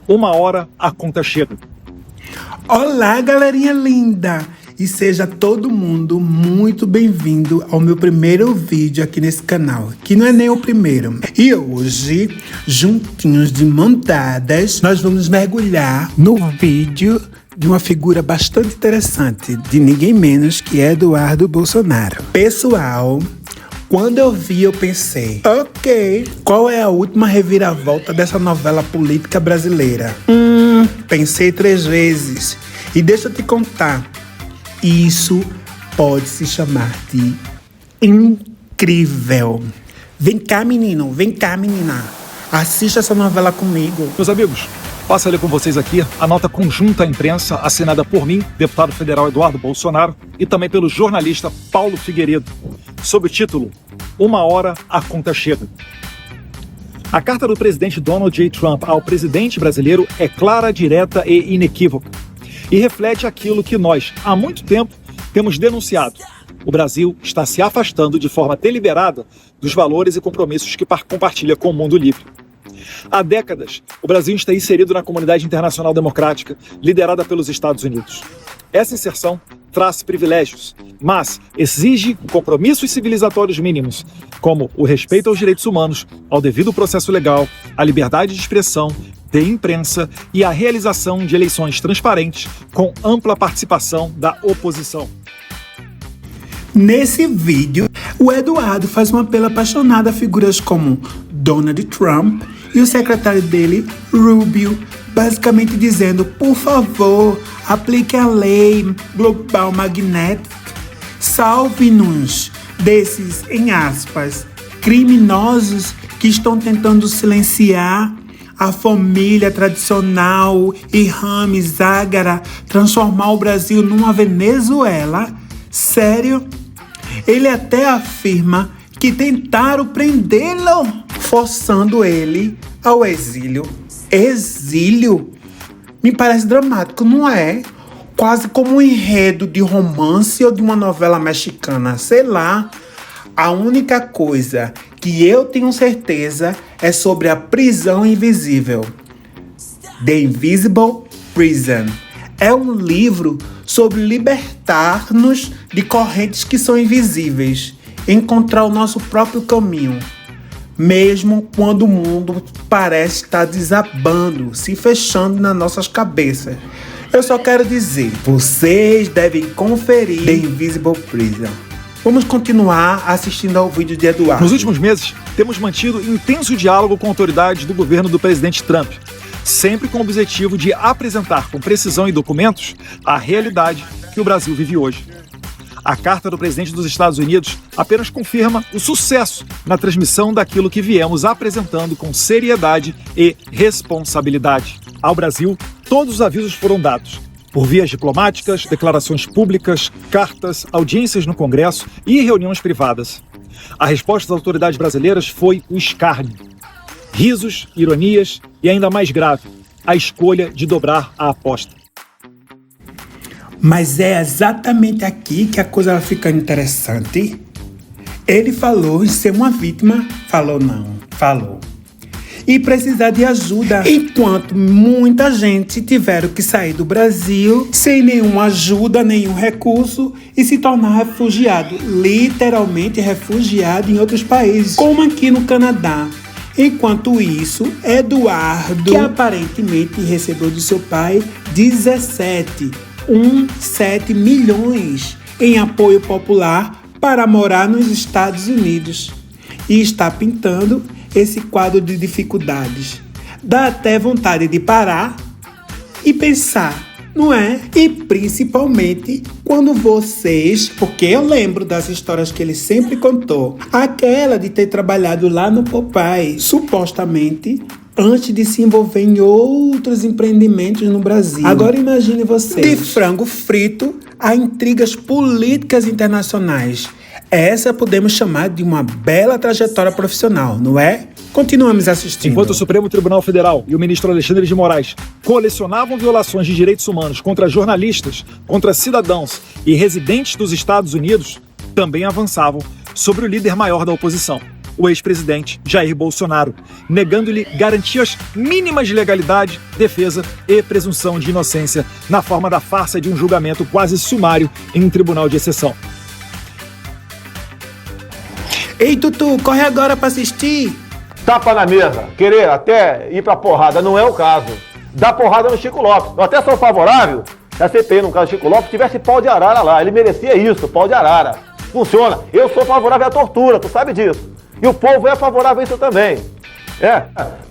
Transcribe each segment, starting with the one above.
Uma hora a conta chega. Olá, galerinha linda! E seja todo mundo muito bem-vindo ao meu primeiro vídeo aqui nesse canal, que não é nem o primeiro. E hoje, juntinhos de mão dadas, nós vamos mergulhar no vídeo de uma figura bastante interessante, de ninguém menos que Eduardo Bolsonaro. Pessoal, quando eu vi, eu pensei, ok, qual é a última reviravolta dessa novela política brasileira? Pensei 3 vezes. E deixa eu te contar, isso pode se chamar de incrível. Vem cá, menino, vem cá, menina. Assista essa novela comigo. Meus amigos, passo a ler com vocês aqui a nota conjunta à imprensa assinada por mim, deputado federal Eduardo Bolsonaro, e também pelo jornalista Paulo Figueiredo, sob o título Uma hora a conta chega. A carta do presidente Donald J. Trump ao presidente brasileiro é clara, direta e inequívoca, e reflete aquilo que nós, há muito tempo, temos denunciado. O Brasil está se afastando de forma deliberada dos valores e compromissos que compartilha com o mundo livre. Há décadas, o Brasil está inserido na comunidade internacional democrática, liderada pelos Estados Unidos. Essa inserção traz privilégios, mas exige compromissos civilizatórios mínimos, como o respeito aos direitos humanos, ao devido processo legal, à liberdade de expressão, de imprensa e a realização de eleições transparentes com ampla participação da oposição. Nesse vídeo, o Eduardo faz um apelo apaixonado a figuras como Donald Trump e o secretário dele, Rubio, basicamente dizendo, por favor, aplique a lei global magnética, salve-nos desses, em aspas, criminosos que estão tentando silenciar a família tradicional e Rames Ágara, transformar o Brasil numa Venezuela. Sério? Ele até afirma que tentaram prendê-lo, forçando ele ao exílio. Exílio? Me parece dramático, não é? Quase como um enredo de romance ou de uma novela mexicana, sei lá. A única coisa que eu tenho certeza é sobre a prisão invisível. The Invisible Prison. É um livro sobre libertar-nos de correntes que são invisíveis, encontrar o nosso próprio caminho, mesmo quando o mundo parece estar desabando, se fechando nas nossas cabeças. Eu só quero dizer, vocês devem conferir The Invisible Prison. Vamos continuar assistindo ao vídeo de Eduardo. Nos últimos meses, temos mantido intenso diálogo com autoridades do governo do presidente Trump, sempre com o objetivo de apresentar com precisão e documentos a realidade que o Brasil vive hoje. A carta do presidente dos Estados Unidos apenas confirma o sucesso na transmissão daquilo que viemos apresentando com seriedade e responsabilidade. Ao Brasil, todos os avisos foram dados, por vias diplomáticas, declarações públicas, cartas, audiências no Congresso e reuniões privadas. A resposta das autoridades brasileiras foi o escárnio. Risos, ironias e, ainda mais grave, a escolha de dobrar a aposta. Mas é exatamente aqui que a coisa vai ficando interessante. Ele falou em ser uma vítima, falou não, falou. E precisar de ajuda, enquanto muita gente tiveram que sair do Brasil sem nenhuma ajuda, nenhum recurso e se tornar refugiado, literalmente refugiado em outros países, como aqui no Canadá. Enquanto isso, Eduardo, que aparentemente recebeu do seu pai 17 milhões em apoio popular para morar nos Estados Unidos e está pintando esse quadro de dificuldades. Dá até vontade de parar e pensar, não é? E principalmente quando vocês, porque eu lembro das histórias que ele sempre contou, aquela de ter trabalhado lá no Popeye, supostamente antes de se envolver em outros empreendimentos no Brasil. Agora imagine você, de frango frito a intrigas políticas internacionais. Essa podemos chamar de uma bela trajetória profissional, não é? Continuamos assistindo. Enquanto o Supremo Tribunal Federal e o ministro Alexandre de Moraes colecionavam violações de direitos humanos contra jornalistas, contra cidadãos e residentes dos Estados Unidos, também avançavam sobre o líder maior da oposição. o ex-presidente Jair Bolsonaro, negando-lhe garantias mínimas de legalidade, defesa e presunção de inocência na forma da farsa de um julgamento quase sumário em um tribunal de exceção. Ei, Tutu, corre agora pra assistir. Tapa na mesa, querer até ir pra porrada, não é o caso. Dá porrada no Chico Lopes. Eu até sou favorável que a CPI, no caso do Chico Lopes, tivesse pau de arara lá. Ele merecia isso, pau de arara. Funciona. Eu sou favorável à tortura, tu sabe disso. E o povo é favorável a isso também.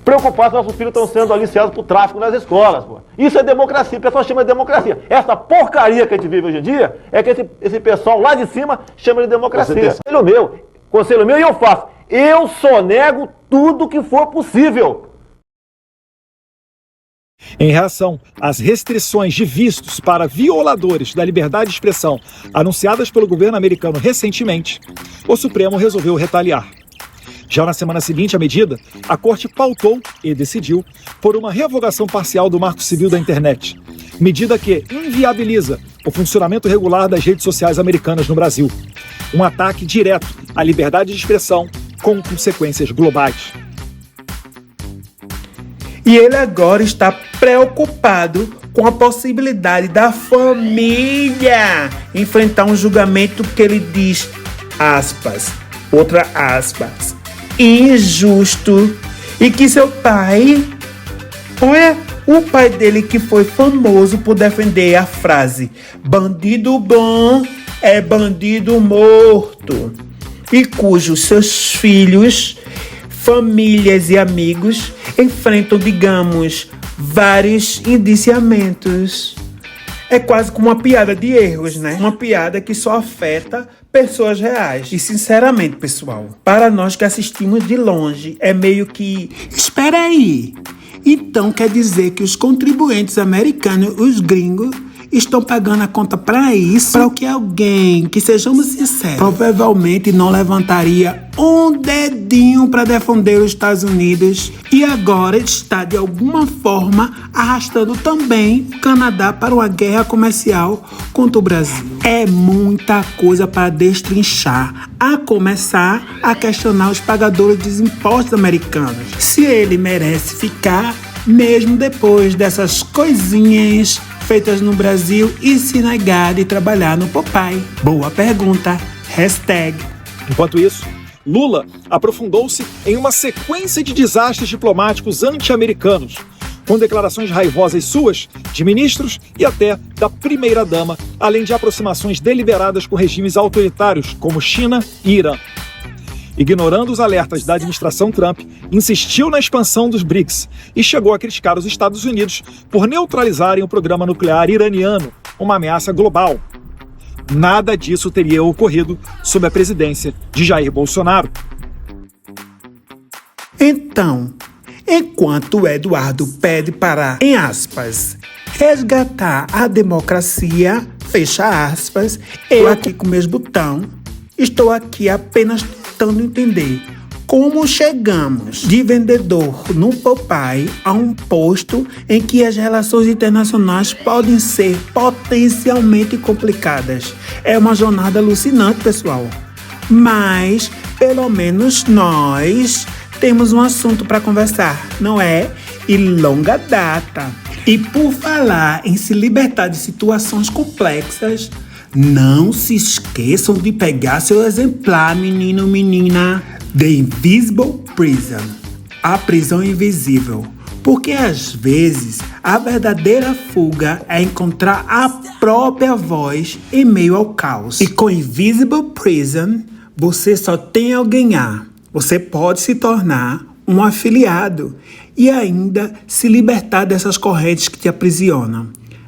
Preocupado se nossos filhos estão sendo aliciados por tráfico nas escolas. Pô. Isso é democracia, o pessoal chama de democracia. Essa porcaria que a gente vive hoje em dia é que esse pessoal lá de cima chama de democracia. Conselho meu, e eu faço. Eu sonego tudo que for possível. Em reação às restrições de vistos para violadores da liberdade de expressão anunciadas pelo governo americano recentemente, o Supremo resolveu retaliar. Já na semana seguinte à medida, a Corte pautou e decidiu por uma revogação parcial do Marco Civil da Internet, medida que inviabiliza o funcionamento regular das redes sociais americanas no Brasil. Um ataque direto à liberdade de expressão com consequências globais. E ele agora está preocupado com a possibilidade da família enfrentar um julgamento que ele diz, aspas, outra aspas, injusto, e que seu pai, olha, o pai dele que foi famoso por defender a frase bandido bom é bandido morto, e cujos seus filhos, famílias e amigos enfrentam, digamos, vários indiciamentos. É quase como uma piada de erros, né? Uma piada que só afeta pessoas reais. E sinceramente, pessoal, para nós que assistimos de longe, é meio que... Espera aí! Então quer dizer que os contribuintes americanos, os gringos, estão pagando a conta para isso? Para o que alguém, que sejamos sinceros, provavelmente não levantaria um dedinho para defender os Estados Unidos e agora está de alguma forma arrastando também o Canadá para uma guerra comercial contra o Brasil. É muita coisa para destrinchar, a começar a questionar os pagadores dos impostos americanos. Se ele merece ficar mesmo depois dessas coisinhas feitas no Brasil e se negar de trabalhar no Popeye? Boa pergunta. Hashtag. Enquanto isso, Lula aprofundou-se em uma sequência de desastres diplomáticos anti-americanos, com declarações raivosas suas, de ministros e até da primeira-dama, além de aproximações deliberadas com regimes autoritários como China e Irã. Ignorando os alertas da administração Trump, insistiu na expansão dos BRICS e chegou a criticar os Estados Unidos por neutralizarem o programa nuclear iraniano, uma ameaça global. Nada disso teria ocorrido sob a presidência de Jair Bolsonaro. Então, enquanto o Eduardo pede para, em aspas, resgatar a democracia, fecha aspas, eu aqui com meus botão, estou aqui apenas tentando entender como chegamos de vendedor no Popeye a um posto em que as relações internacionais podem ser potencialmente complicadas. É uma jornada alucinante, pessoal. Mas, pelo menos nós temos um assunto para conversar, não é? E longa data. E por falar em se libertar de situações complexas, não se esqueçam de pegar seu exemplar, menino, menina. The Invisible Prison, a prisão invisível. Porque às vezes a verdadeira fuga é encontrar a própria voz em meio ao caos. E com Invisible Prison, você só tem a ganhar. Você pode se tornar um afiliado e ainda se libertar dessas correntes que te aprisionam.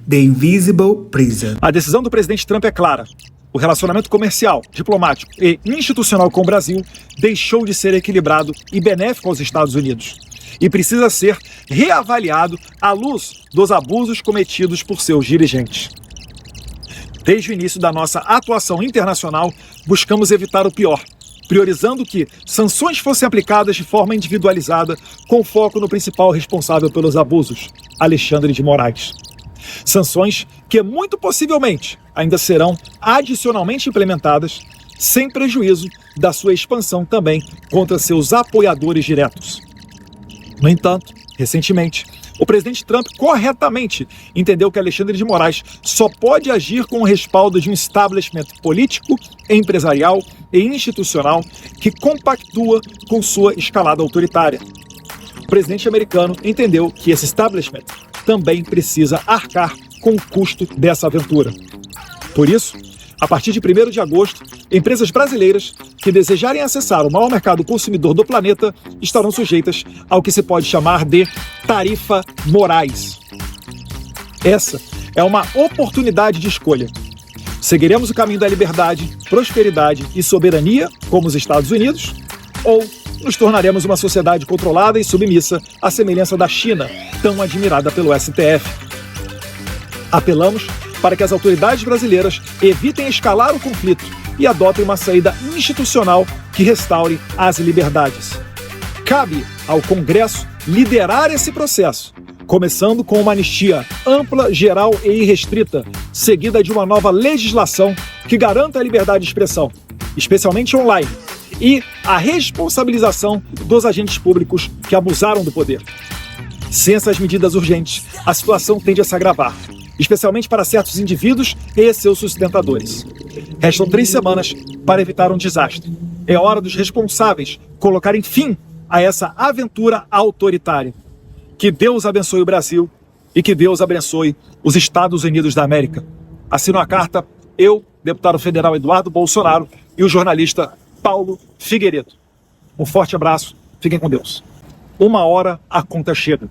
The Invisible Prison. A decisão do presidente Trump é clara. O relacionamento comercial, diplomático e institucional com o Brasil deixou de ser equilibrado e benéfico aos Estados Unidos e precisa ser reavaliado à luz dos abusos cometidos por seus dirigentes. Desde o início da nossa atuação internacional, buscamos evitar o pior, priorizando que sanções fossem aplicadas de forma individualizada, com foco no principal responsável pelos abusos, Alexandre de Moraes. Sanções que, muito possivelmente, ainda serão adicionalmente implementadas sem prejuízo da sua expansão também contra seus apoiadores diretos. No entanto, recentemente, o presidente Trump corretamente entendeu que Alexandre de Moraes só pode agir com o respaldo de um establishment político, empresarial e institucional que compactua com sua escalada autoritária. O presidente americano entendeu que esse establishment também precisa arcar com o custo dessa aventura. Por isso, a partir de 1º de agosto, empresas brasileiras que desejarem acessar o maior mercado consumidor do planeta estarão sujeitas ao que se pode chamar de tarifa Moraes. Essa é uma oportunidade de escolha. Seguiremos o caminho da liberdade, prosperidade e soberania, como os Estados Unidos, ou nos tornaremos uma sociedade controlada e submissa à semelhança da China, tão admirada pelo STF. Apelamos para que as autoridades brasileiras evitem escalar o conflito e adotem uma saída institucional que restaure as liberdades. Cabe ao Congresso liderar esse processo, começando com uma anistia ampla, geral e irrestrita, seguida de uma nova legislação que garanta a liberdade de expressão, especialmente online, e a responsabilização dos agentes públicos que abusaram do poder. Sem essas medidas urgentes, a situação tende a se agravar, especialmente para certos indivíduos e seus sustentadores. Restam 3 semanas para evitar um desastre. É hora dos responsáveis colocarem fim a essa aventura autoritária. Que Deus abençoe o Brasil e que Deus abençoe os Estados Unidos da América. Assino a carta eu, deputado federal Eduardo Bolsonaro, e o jornalista Paulo Figueiredo. Um forte abraço, fiquem com Deus. 1 hora a conta chega.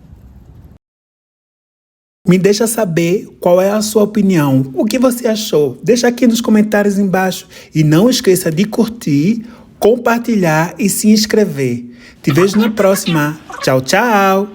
Me deixa saber qual é a sua opinião, o que você achou. Deixa aqui nos comentários embaixo e não esqueça de curtir, compartilhar e se inscrever. Te vejo na próxima. Tchau, tchau!